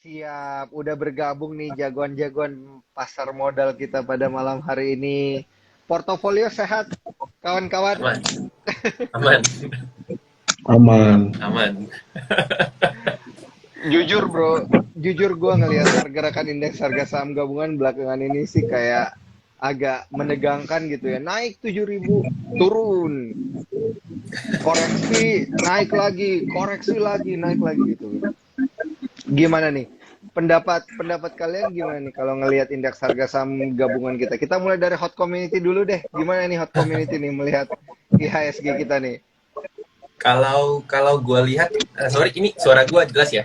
Siap, udah bergabung nih jagoan-jagoan pasar modal kita pada malam hari ini. Portofolio sehat, kawan-kawan. Aman, aman, Aman. aman. Jujur bro, jujur gua ngelihat pergerakan indeks harga saham gabungan belakangan ini sih kayak agak menegangkan gitu ya. Naik 7.000, turun. Koreksi, naik lagi, koreksi lagi, naik lagi gitu. Gimana nih? Pendapat pendapat kalian gimana nih kalau ngelihat indeks harga saham gabungan kita? Kita mulai dari hot community dulu deh. Gimana nih hot community nih melihat IHSG kita nih? Kalau kalau gue lihat, sorry ini suara gue jelas ya,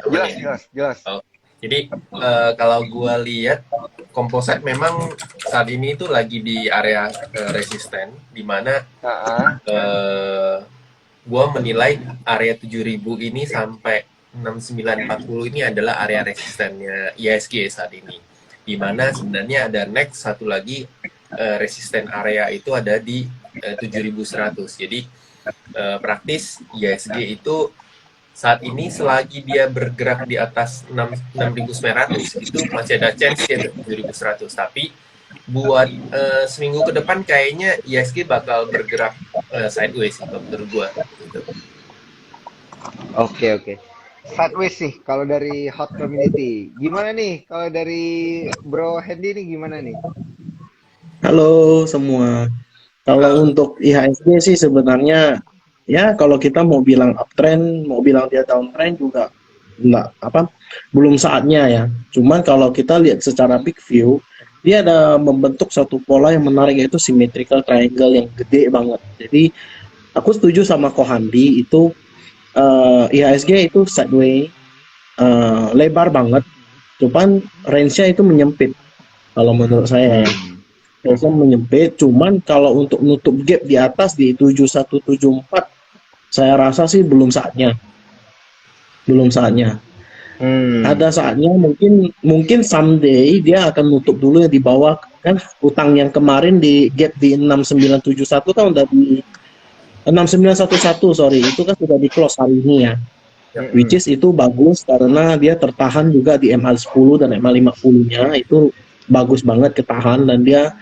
aman Jelas, ya. jelas, jelas. Oh, jadi kalau gue lihat komposit memang saat ini itu lagi di area resisten, di mana Ah, uh, gue menilai area 7.000 ini sampai 6940 ini adalah area resistennya ISG saat ini. Di mana sebenarnya ada next satu lagi resisten area itu ada di 7.100. Jadi praktis ISG itu saat ini selagi dia bergerak di atas 6.900 itu masih ada chance dia ke 7.100. Tapi buat seminggu ke depan kayaknya ISG bakal bergerak sideways sih kalau menurut gua gitu. oke, oke. Sideways sih kalau dari hot community. Gimana nih kalau dari Bro Hendy nih gimana nih? Halo semua. Kalau Uh, untuk IHSG sih sebenarnya ya kalau kita mau bilang uptrend, mau bilang dia downtrend juga enggak apa belum saatnya ya. Cuman kalau kita lihat secara big view, dia ada membentuk satu pola yang menarik yaitu symmetrical triangle yang gede banget. Jadi aku setuju sama Kohandi itu IHSG itu sideways lebar banget. Cuman range-nya itu menyempit kalau menurut saya ya. Hmm. Biasanya menyempit, cuman kalau untuk nutup gap di atas di 7174 saya rasa sih belum saatnya. Belum saatnya. Hmm. Ada saatnya mungkin mungkin someday dia akan nutup dulu yang di bawah kan utang yang kemarin di gap di 6971 kan udah di 6911 sorry itu kan sudah di close hari ini ya. Which Hmm. is itu bagus karena dia tertahan juga di MA10 dan MA50-nya itu bagus banget ketahan dan dia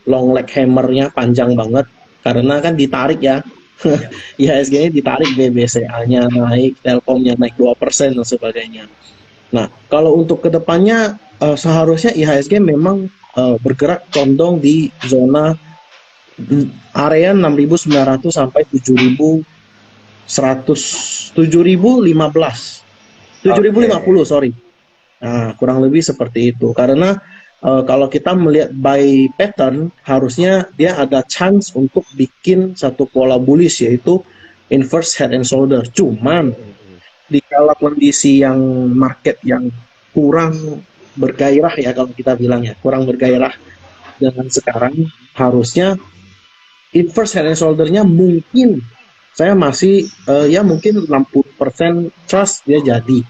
long leg hammernya panjang banget karena kan ditarik ya. ya. IHSG-nya ditarik BBCA-nya naik, Telkomnya naik 2% dan sebagainya. Nah, kalau untuk kedepannya seharusnya IHSG memang bergerak condong di zona area 6.900 sampai 7.100 7.015 Oke. 7.050 sorry. Nah, kurang lebih seperti itu. Karena kalau kita melihat by pattern, harusnya dia ada chance untuk bikin satu pola bullish yaitu inverse head and shoulder. Cuman di kala kondisi yang market yang kurang bergairah ya kalau kita bilang ya, kurang bergairah dengan sekarang harusnya inverse head and shoulder-nya mungkin saya masih ya mungkin 60% trust dia jadi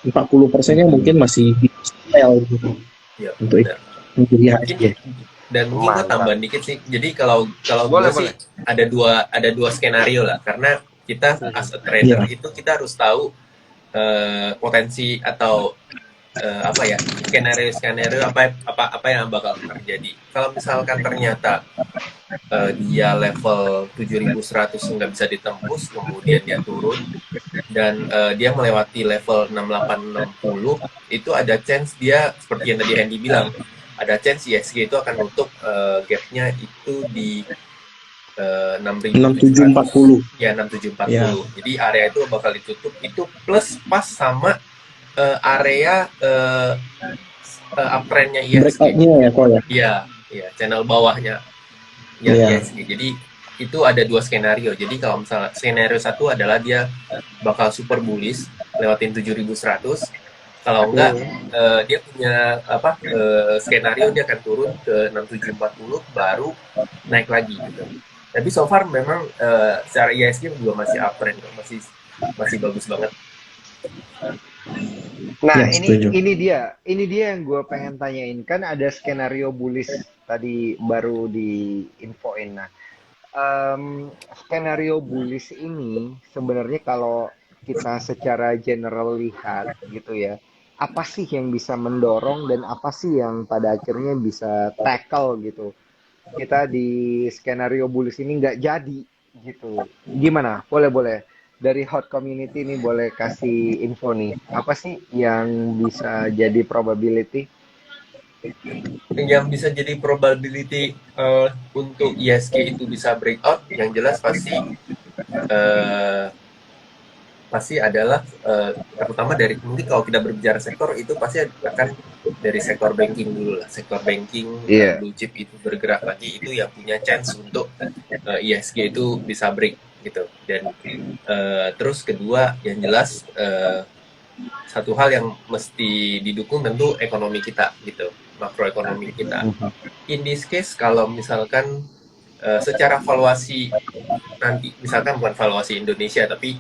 40%-nya mungkin Hmm. masih di sell gitu Ya, untuk benar. untuk Mungkin IHSG. mungkin gue Mantap. tambahin dikit sih. Jadi kalau kalau gue Boleh, sih boleh. ada dua skenario lah. Karena kita as Mhm. a trader Iya, itu kita harus tahu potensi atau apa ya skenario apa apa apa yang bakal terjadi. Kalau misalkan ternyata dia level 7.100 nggak bisa ditembus, kemudian dia turun dan dia melewati level 6860 itu ada chance dia seperti yang tadi Hendy bilang ada chance ISG itu akan nutup gapnya itu di 6.700 6740. ya 6740 Ya, jadi area itu bakal ditutup itu plus pas sama area uptrendnya ISG breakout-nya ya kok ya. iya iya channel bawahnya yang Iya. ISG jadi itu ada dua skenario jadi kalau misalnya skenario satu adalah dia bakal super bullish lewatin 7.100 kalau enggak Hmm. dia punya apa skenario dia akan turun ke 6.740 baru naik lagi gitu tapi so far memang secara ISG juga masih uptrend masih masih bagus banget. Nah, Ya, setuju. ini dia yang gue pengen tanyain. Kan ada skenario bullish tadi baru di infoin. Nah, skenario bullish ini sebenarnya kalau kita secara general lihat gitu ya, apa sih yang bisa mendorong dan apa sih yang pada akhirnya bisa tackle gitu. Kita di skenario bullish ini nggak jadi gitu. Gimana? Boleh-boleh. Dari hot community ini boleh kasih info nih. Apa sih yang bisa jadi probability? Yang bisa jadi probability untuk ISG itu bisa breakout, yang jelas uh, pasti adalah terutama dari, mungkin kalau kita berbicara sektor itu pasti akan dari sektor banking dulu lah. Sektor banking, Iya. blue chip itu bergerak lagi, itu yang punya chance untuk ISG itu bisa break gitu. Dan terus kedua yang jelas satu hal yang mesti didukung tentu ekonomi kita gitu, makroekonomi kita. In this case kalau misalkan secara valuasi nanti, misalkan bukan valuasi Indonesia tapi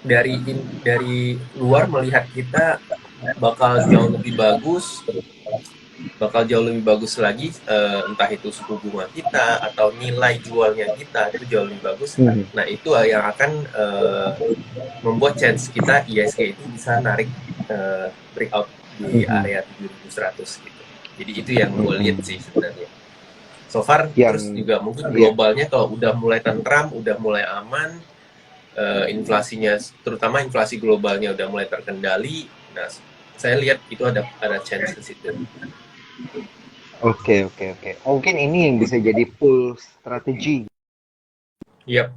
dari luar melihat kita bakal jauh lebih bagus lagi, entah itu suku bunga kita atau nilai jualnya kita itu jauh lebih bagus. Nah itu yang akan membuat chance kita ISG itu bisa narik breakout di area 7.100 gitu. Jadi itu yang gue lihat sih sebenarnya. So far, terus juga mungkin globalnya kalau udah mulai tentram, udah mulai aman, inflasinya, terutama inflasi globalnya udah mulai terkendali. Nah, saya lihat itu ada chance ke situ. Oke. Mungkin ini yang bisa jadi pull strategi. Yep.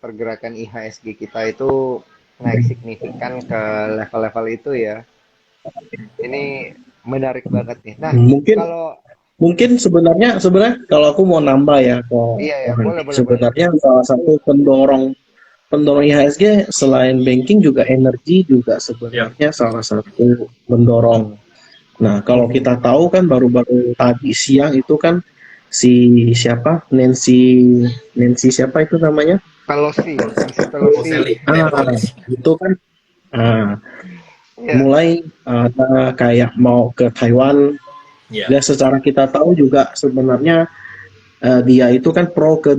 Pergerakan IHSG kita itu naik signifikan ke level-level itu ya. Ini menarik banget nih. Nah, mungkin sebenarnya kalau aku mau nambah ya, boleh. Sebenarnya salah satu pendorong IHSG selain banking juga energi juga sebenarnya salah satu pendorong. Nah, kalau kita tahu kan baru-baru tadi siang itu kan Nancy siapa itu namanya? Pelosi. Itu kan mulai ada kayak mau ke Taiwan. Dan secara kita tahu juga sebenarnya dia itu kan pro ke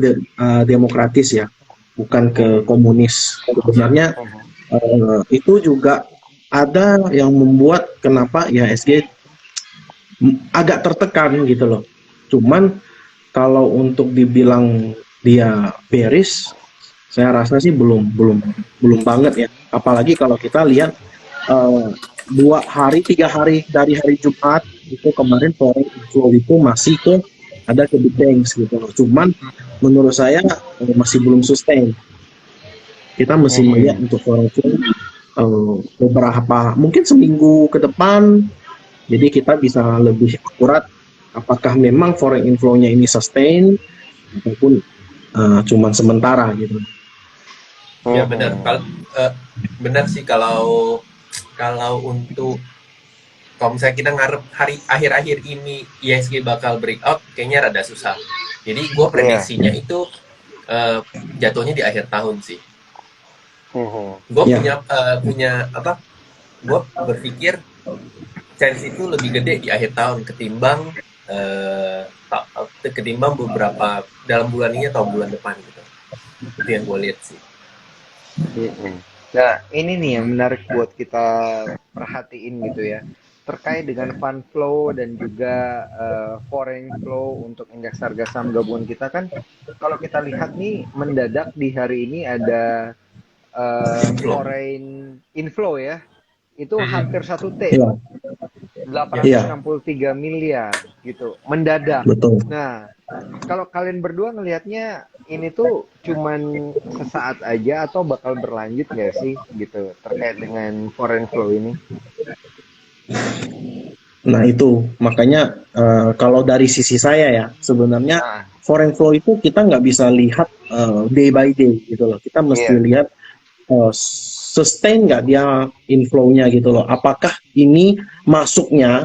demokratis ya, bukan ke komunis. Sebenarnya itu juga ada yang membuat kenapa IHSG agak tertekan gitu loh. Cuman kalau untuk dibilang dia bearish, saya rasa sih belum banget ya. Apalagi kalau kita lihat 3 hari dari hari Jumat itu kemarin foreign inflow itu masih ada ke big banks gitu loh. Cuman menurut saya masih belum sustain. Kita masih melihat untuk foreign inflow beberapa, mungkin seminggu ke depan, jadi kita bisa lebih akurat apakah memang foreign inflow-nya ini sustain ataupun cuman sementara gitu. Ya benar. Benar sih kalau untuk kalau misalnya kita ngarep akhir-akhir ini ISG bakal breakout, kayaknya rada susah. Jadi gue prediksinya itu jatuhnya di akhir tahun sih. Gue punya apa? Gue berpikir chance itu lebih gede di akhir tahun ketimbang beberapa dalam bulan ini atau bulan depan gitu. Itu yang gue lihat sih. Nah, ini nih yang menarik buat kita perhatiin gitu ya. Terkait dengan fund flow dan juga foreign flow untuk indeks harga saham gabungan kita kan, kalau kita lihat nih mendadak di hari ini ada foreign inflow ya, itu hampir 1 T, 863 miliar gitu, mendadak. Betul. Nah, kalau kalian berdua ngelihatnya ini tuh cuman sesaat aja atau bakal berlanjut nggak sih gitu terkait dengan foreign flow ini? Nah itu makanya kalau dari sisi saya ya sebenarnya foreign flow itu kita nggak bisa lihat day by day gitu loh. Kita mesti lihat sustain nggak dia inflow-nya gitu loh. Apakah ini masuknya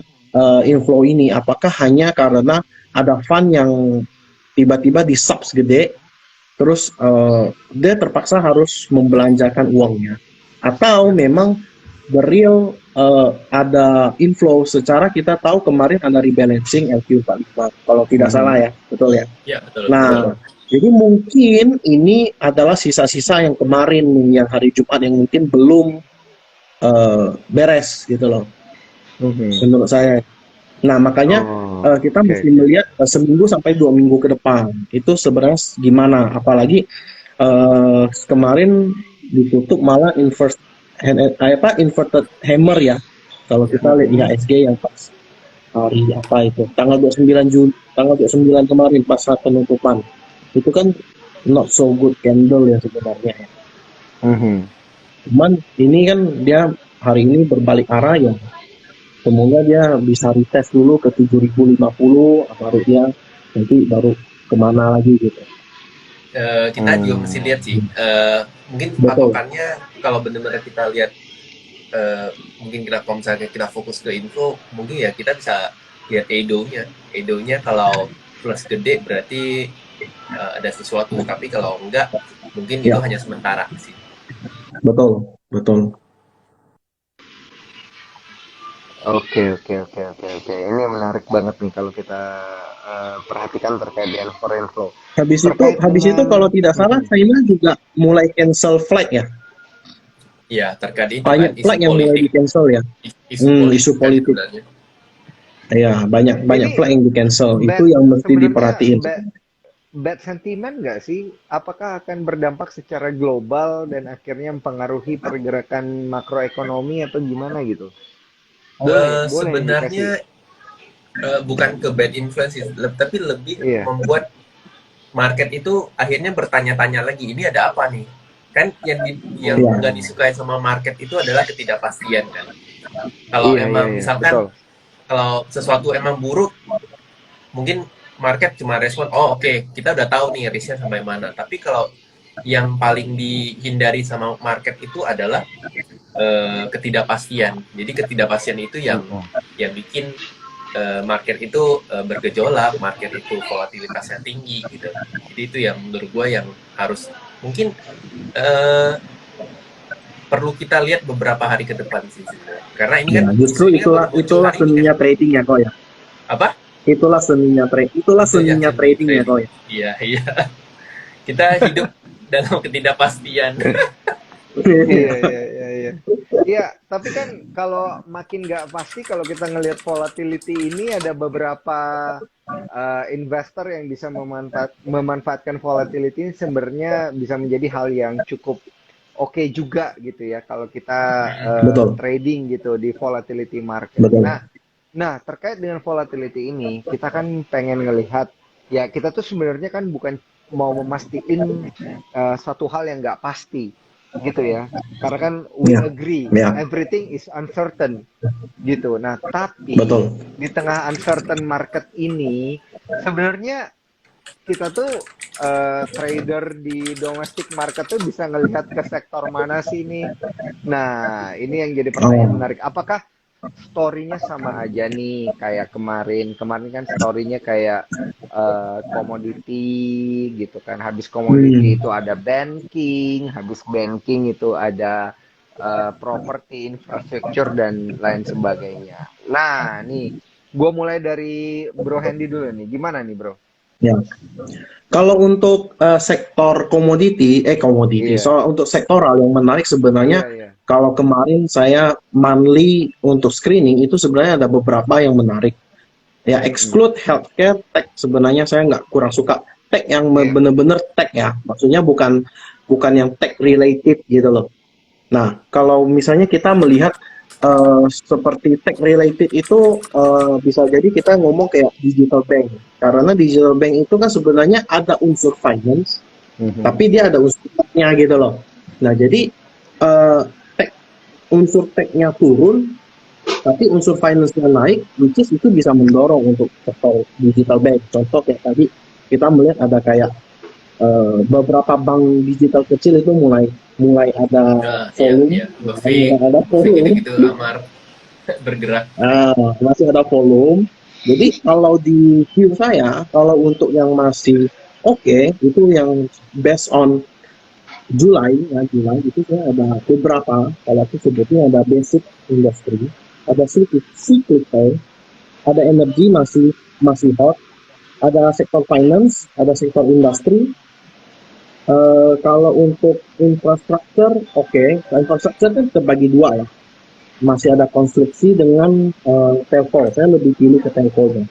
inflow ini apakah hanya karena ada fund yang tiba-tiba di subs gede terus dia terpaksa harus membelanjakan uangnya, atau memang the real ada inflow. Secara kita tahu kemarin ada rebalancing LQ45 kalau tidak salah ya, betul ya? Ya betul. Nah, jadi mungkin ini adalah sisa-sisa yang kemarin yang hari Jumat yang mungkin belum beres gitu loh Mhm. menurut saya. Nah makanya Oh, kita oke mesti oke. melihat seminggu sampai 2 minggu ke depan itu sebenarnya gimana, apalagi kemarin ditutup malah inverted hammer ya, kalau kita lihat Mhm. IHSG yang pas hari apa itu tanggal 29 Juni, tanggal 29 kemarin pas saat penutupan itu kan not so good candle ya sebenarnya ya. Mhm. Cuman ini kan dia hari ini berbalik arah ya, semoga dia bisa retest dulu ke 7.050 baru dia nanti baru kemana lagi gitu. Kita juga mesti lihat sih, mungkin Betul, patokannya kalau benar-benar kita lihat, mungkin kita kalau misalnya kita fokus ke info, mungkin ya kita bisa lihat Edo-nya kalau plus gede berarti ada sesuatu, tapi kalau enggak mungkin itu ya, hanya sementara sih. betul, betul. Oke oke oke oke oke. Ini menarik banget nih kalau kita perhatikan terkait dengan foreign flow. Terkait Habis itu dengan kalau tidak salah Mhm. China juga mulai cancel flight ya. Ya terkait itu kan Banyak isu flight yang mulai di politik, cancel ya. isu Isu politik kan politik. sebenarnya. Ya, banyak banyak Ini flight yang di cancel. Itu bad yang mesti sebenarnya diperhatiin. bad sentiment nggak sih? Apakah akan berdampak secara global dan akhirnya mempengaruhi pergerakan makroekonomi atau gimana gitu? Boleh boleh dikasih. Sebenarnya bukan ke bad influence, tapi lebih Iya. membuat market itu akhirnya bertanya-tanya lagi, ini ada apa nih? Kan yang nggak Ya, disukai sama market itu adalah ketidakpastian kan. Kalau Iya iya emang iya, misalkan betul. kalau sesuatu emang buruk, mungkin market cuma respon, oh oke, kita udah tahu nih risknya sampai mana. Tapi kalau yang paling dihindari sama market itu adalah ketidakpastian. Jadi ketidakpastian itu Mhm. yang bikin market itu bergejolak, market itu volatilitasnya tinggi gitu. Jadi itu yang menurut gue yang harus mungkin uh, perlu kita lihat beberapa hari ke depan sih sebenarnya. Karena ini kan ya, isu justru ini kan baru muncul itulah hari ini kan. seninya trading ya kok ya. Apa? Itulah Itu ya seninya seni trading ya trading. kok ya. Iya, iya. Kita hidup dalam ketidakpastian. Iya iya iya iya. Iya, tapi kan kalau makin nggak pasti kalau kita ngelihat volatility ini ada beberapa investor yang bisa memanfaatkan volatility ini sebenarnya bisa menjadi hal yang cukup oke juga gitu ya kalau kita Betul, trading gitu di volatility market. betul. Nah, terkait dengan volatility ini, kita kan pengen ngelihat ya kita tuh sebenarnya kan bukan mau memastikan suatu hal yang nggak pasti gitu ya. Karena kan we Ya, agree ya, everything is uncertain gitu. Nah, tapi betul. di tengah uncertain market ini sebenarnya kita tuh trader di domestic market tuh bisa ngelihat ke sektor mana sih nih. Nah, ini yang jadi pertanyaan Oh, menarik. Apakah story-nya sama aja nih kayak kemarin? Kemarin kan story-nya kayak komoditi gitu kan. Habis komoditi hmm. itu ada banking, habis banking itu ada properti, infrastruktur dan lain sebagainya. Nah, nih, gue mulai dari Bro Hendy dulu nih. Gimana nih, Bro? Ya. Kalau untuk sektor komoditi, Iya, so untuk sektoral yang menarik iya, sebenarnya iya. kalau kemarin saya monthly untuk screening itu sebenarnya ada beberapa yang menarik. Ya Mm-mm. exclude healthcare, tech sebenarnya saya nggak kurang suka. Tech yang Iya. bener-bener tech ya, maksudnya bukan bukan yang tech related gitu loh. Nah, kalau misalnya kita melihat seperti tech related itu bisa jadi kita ngomong kayak digital bank. Karena digital bank itu kan sebenarnya ada unsur finance, Mhm. tapi dia ada unsur tech-nya gitu loh. Nah, jadi eh, tech, unsur tech-nya turun, tapi unsur finance-nya naik, which is itu bisa mendorong untuk sektor digital bank. Contoh kayak tadi kita melihat ada kayak beberapa bank digital kecil itu mulai mulai ada Nah, iya, volume, iya. mulai Befik, ada Befik volume, gitu-gitu amar bergerak. masih ada volume. Jadi kalau di view saya, kalau untuk yang masih oke, itu yang based on Julai itu saya ada beberapa, kalau aku sebutnya ada basic industry, ada cyclical, ada energi masih masih hot, ada sektor finance, ada sektor industri. Kalau untuk infrastruktur, oke, infrastruktur kan terbagi dua ya. masih ada konstruksi dengan telco. Saya lebih pilih ke telco-nya,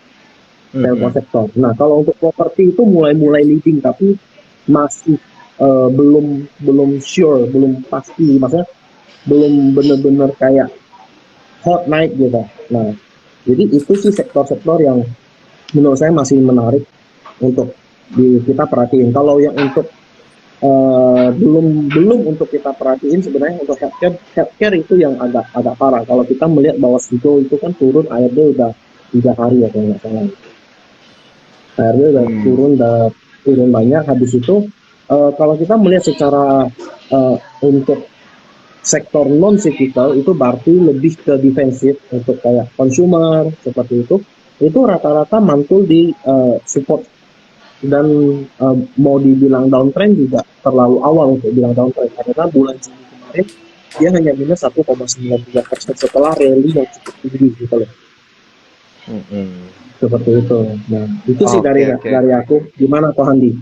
telco sektor. Nah, kalau untuk properti itu mulai leading, tapi masih belum sure, belum pasti, maksudnya belum benar-benar kayak hot naik gitu. Nah, jadi itu sih sektor-sektor yang menurut saya masih menarik untuk kita perhatiin. Kalau yang untuk belum untuk kita perhatiin sebenarnya untuk healthcare itu yang agak parah. Kalau kita melihat bahwa Sito itu kan turun airnya udah 3 hari ya kalau nggak salah. Airnya udah turun banyak. Habis itu kalau kita melihat secara untuk sektor non cyclical itu berarti lebih ke defensif untuk kayak consumer seperti itu rata-rata mantul di support, dan mau dibilang downtrend juga terlalu awal untuk bilang downtrend karena bulan Juni kemarin dia hanya minus 1,93% setelah rally yang cukup tinggi gitu loh. Seperti itu. Nah, itu sih dari aku. Gimana kok Handi?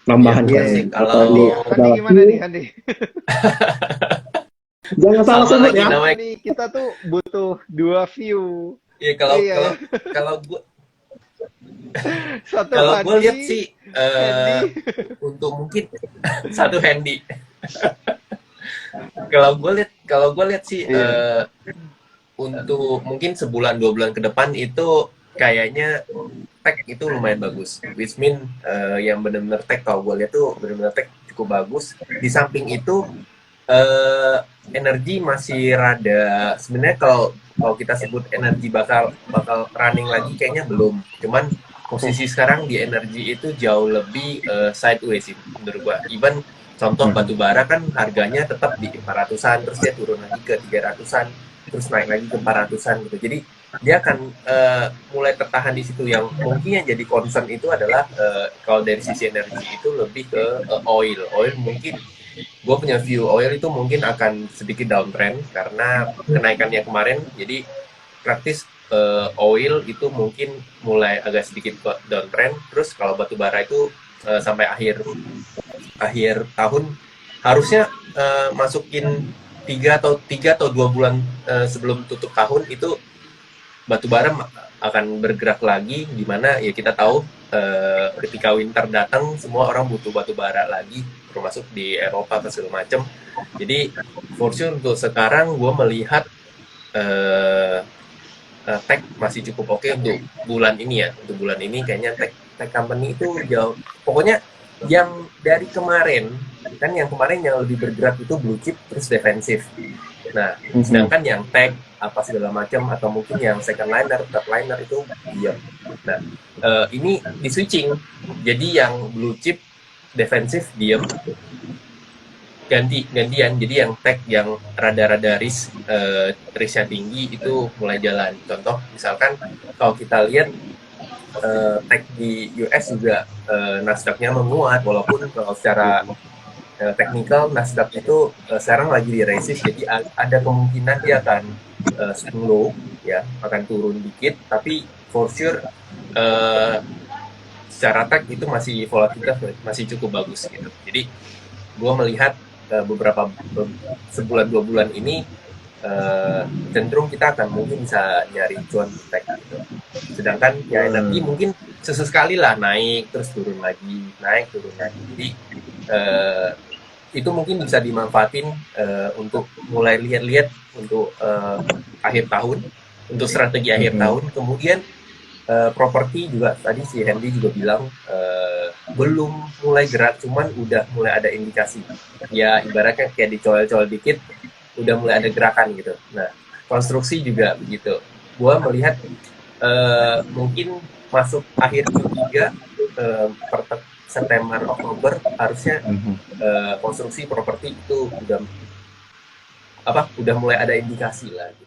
Nambahan Iya kan? sih, Atau Handi gimana nih, Handi? Jangan salah sama sebut lagi ya. namanya. Nih, kita tuh butuh 2 view. Iya, kalau Satu gue Handi, lihat sih Handy. untuk mungkin satu handy. Kalau gue lihat sih untuk mungkin sebulan 2 bulan ke depan itu kayaknya tech itu lumayan bagus. Which mean yang benar-benar tech, kalau gue lihat tuh benar-benar tech cukup bagus. Di samping itu energi masih rada, sebenarnya kalau kita sebut energi bakal running lagi kayaknya belum. Cuman posisi sekarang di energi itu jauh lebih sideways sih menurut gua. Even contoh batu bara kan harganya tetap di 400-an, terus dia turun lagi ke 300-an, terus naik lagi ke 400-an gitu. Jadi dia akan mulai tertahan di situ. Yang mungkin yang jadi concern itu adalah kalau dari sisi energi itu lebih ke oil mungkin. Gue punya view oil itu mungkin akan sedikit downtrend karena kenaikannya kemarin. Jadi praktis oil itu mungkin mulai agak sedikit downtrend. Terus kalau batu bara itu sampai akhir tahun harusnya masukin 3 atau 2 bulan sebelum tutup tahun itu batu bara akan bergerak lagi, di mana ya kita tahu ketika winter datang semua orang butuh batu bara lagi, termasuk di Eropa atau segala macam. Jadi for sure untuk sekarang gue melihat tech masih cukup oke untuk bulan ini ya. Untuk bulan ini kayaknya tech company itu jauh. Pokoknya yang dari kemarin kan, yang kemarin yang lebih bergerak itu blue chip terus defensif. Nah, sedangkan yang tech apa segala macam atau mungkin yang second liner, third liner itu diam. Nah, ini di switching. Jadi yang blue chip defensif diam, gantian. Jadi yang tech yang rada-rada risknya tinggi itu mulai jalan. Contoh misalkan kalau kita lihat tech di US juga Nasdaq-nya menguat, walaupun kalau secara technical Nasdaq itu sekarang lagi di resist, jadi ada kemungkinan dia akan slow ya, akan turun dikit, tapi for sure secara tech itu masih volatilitas masih cukup bagus gitu. Jadi gue melihat beberapa sebulan 2 bulan ini cenderung kita akan mungkin bisa nyari cuan tech gitu. Sedangkan ya energi mungkin sesekali lah naik terus turun lagi, naik turun lagi. Jadi itu mungkin bisa dimanfaatin untuk mulai lihat-lihat untuk akhir tahun, untuk strategi akhir tahun. Kemudian properti juga tadi si Hendy juga bilang belum mulai gerak, cuman udah mulai ada indikasi. Ya ibaratnya kayak dicol-col dikit, udah mulai ada gerakan gitu. Nah, konstruksi juga begitu. Gua melihat mungkin masuk akhir Q3 September Oktober harusnya konstruksi properti itu udah mulai ada indikasi lah gitu.